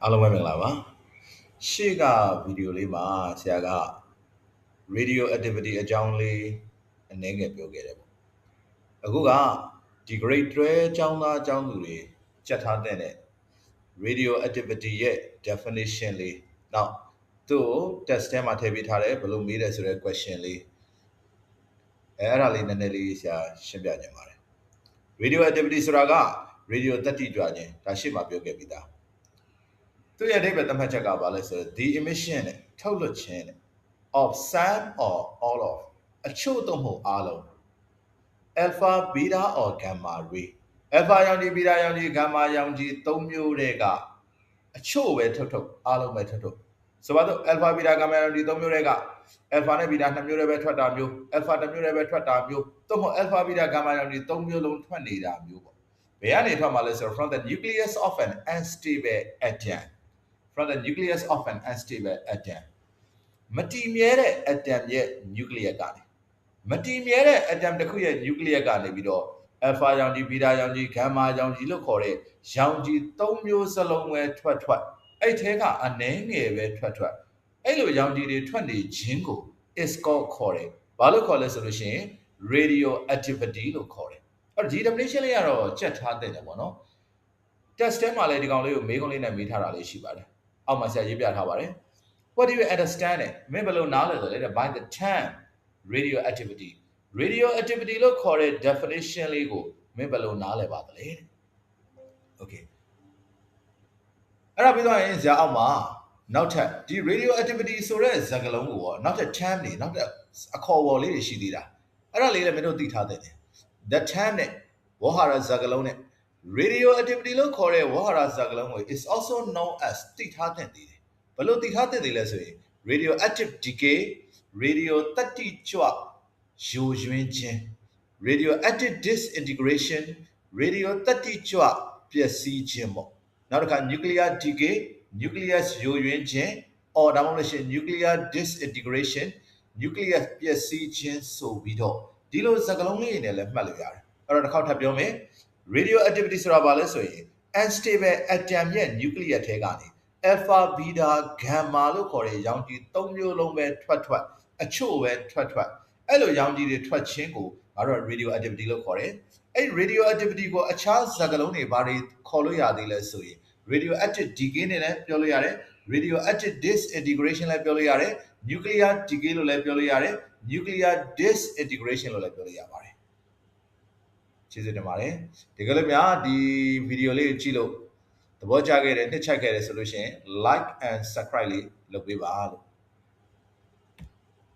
အားလုံးပဲမင်္ဂလာပါရှေ့ကဗီဒီယိုလေးမှာဆရာက radioactivity အကြောင်းလေးအနည်းငယ်ပြောခဲ့တယ်ပေါ့အခုကဒီ grade 12ကျောင်းသားကျောင်းသူတွေကြက်ထားတဲ့ radioactivity ရဲ့ definition လေးနောက်သူ့ test ထဲမှာထည့်ပေးထားတယ်ဘယ်လိုမေးတယ်ဆိုတဲ့ question လေးအဲ့ဒါလေးနည်းနည်းလေးဆရာရှင်းပြခြင်းပါတယ် radioactivity ဆိုတာက radio တတိကြွခြင်းဒါရှေ့မှာပြောခဲ့ပြီးသားသူရဲ့အဓိပ္ပာယ်သတ်မှတ်ချက်ကဘာလဲဆိုတော့ the emission နဲ့ထုတ်လွှတ်ခြင်းနဲ့ of some or all of အချို့တော့မဟုတ်အားလုံး alpha beta or gamma ray alpha ရောင်ခြည် beta ရောင်ခြည် gamma ရောင်ခြည်၃မျိုးတည်းကအချို့ပဲထုတ်အားလုံးပဲထုတ်ဆိုပါတော့ alpha beta gamma ရောင်ခြည်၃မျိုးတည်းက alpha နဲ့ beta 2မျိုးတည်းပဲထွက်တာမျိုး alpha 1မျိုးတည်းပဲထွက်တာမျိုးသို့မဟုတ် alpha beta gamma ရောင်ခြည်၃မျိုးလုံးထွက်နေတာမျိုးပေါ့ဘယ်ကနေထွက်မှာလဲဆိုတော့ from the nucleus of an unstable atom from the nucleus of an unstable atom မတည်မြဲတဲ့ atom ရဲ့ nucleus ကနေမတည်မြဲတဲ့ atom တစ်ခုရဲ့ nucleus ကနေပြီးတော့ alpha ရောင်ခြည် beta ရောင်ခြည် gamma ရောင်ခြည်လို့ခေါ်တဲ့ရောင်ခြည်၃မျိုးစလုံးပဲထွက်အဲ့ထဲကအနည်းငယ်ပဲထွက်အဲ့လိုရောင်ခြည်တွေထွက်နေခြင်းကို is called ခေါ်တယ်ဘာလို့ခေါ်လဲဆိုလို့ရှိရင် radioactivity လို့ခေါ်တယ်အဲ့ဒီ definition လေးကတော့ကြက်ထားတဲ့ပေါ့နော် test ထဲမှာလည်းဒီကောင်လေးကိုမေးခွန်းလေးနဲ့မေးထားတာလေးရှိပါတယ်အောက်မှာဆရာရေးပြထားပါတယ် what do you understand it မင်းဘယ်လိုနားလဲဆိုလဲ by the term radioactivity လို့ခေါ်တဲ့ definition လေးကိုမင်းဘယ်လိုနားလဲပါသလဲ okay အဲ့ဒါပြီးတော့ရင်ဆရာအောက်မှာနောက်ထပ်ဒီ radioactivity ဆိုတဲ့စကားလုံးကိုရောနောက်ထပ် term တွေနောက်ထပ်အခေါ်အဝေါ်လေးတွေရှိသေးတာအဲ့ဒါလေးလည်းမင်းတို့သိထားသင့်တယ် the term နဲ့ဝေါ်ဟာရစကားလုံးနဲ့ radioactivity လို့ခေါ်တဲ့ဝေါ်ဟာရစကားလုံးကို is also known as သိထားသင့်သေးတယ်ဘယ်လိုသိထားသင့်သေးလဲဆိုရင် radioactive decay radio တတိကြွယိုယွင်းခြင်း radioactive disintegration radio တတိကြွပျက်စီးခြင်းပေါ့နောက်တစ်ခါ nuclear decay nucleus ယိုယွင်းခြင်း or ဒါမှမဟုတ်ရှင် nuclear disintegration nucleus ပျက်စီးခြင်းဆိုပြီးတော့ဒီလိုစကားလုံးလေးတွေနဲ့လည်းမှတ်လို့ရတယ်အဲ့တော့တစ်ခေါက်ထပ်ပြောမယ် radioactivity ဆိုတာဘာလဲဆိုရင် unstable atom ရဲ့ nucleus ထဲကနေ alpha beta gamma လို့ခေါ်တဲ့ရောင်ခြည်၃မျိုးလုံးပဲထွက်အချို့ပဲထွက်အဲ့လိုရောင်ခြည်တွေထွက်ခြင်းကိုငါတို့ radioactivity လို့ခေါ်တယ်အဲ့ radioactivity ကိုအခြားစကားလုံးတွေဘာတွေခေါ်လို့ရသေးလဲဆိုရင် radioactive decay နဲ့လည်းပြောလို့ရတယ် radioactive disintegration လည်းပြောလို့ရတယ် nuclear decay လို့လည်းပြောလို့ရတယ် nuclear disintegration လို့လည်းပြောလို့ရပါတယ်ကျေးဇူးတင်ပါတယ်ဒီကလေးများဒီဗီဒီယိုလေးကိုကြည့်လို့သဘောကျခဲ့တယ်နှစ်ချက်ခဲ့တယ်ဆိုလို့ရှိရင် like and subscribe လေးလုပ်ပေးပါလို့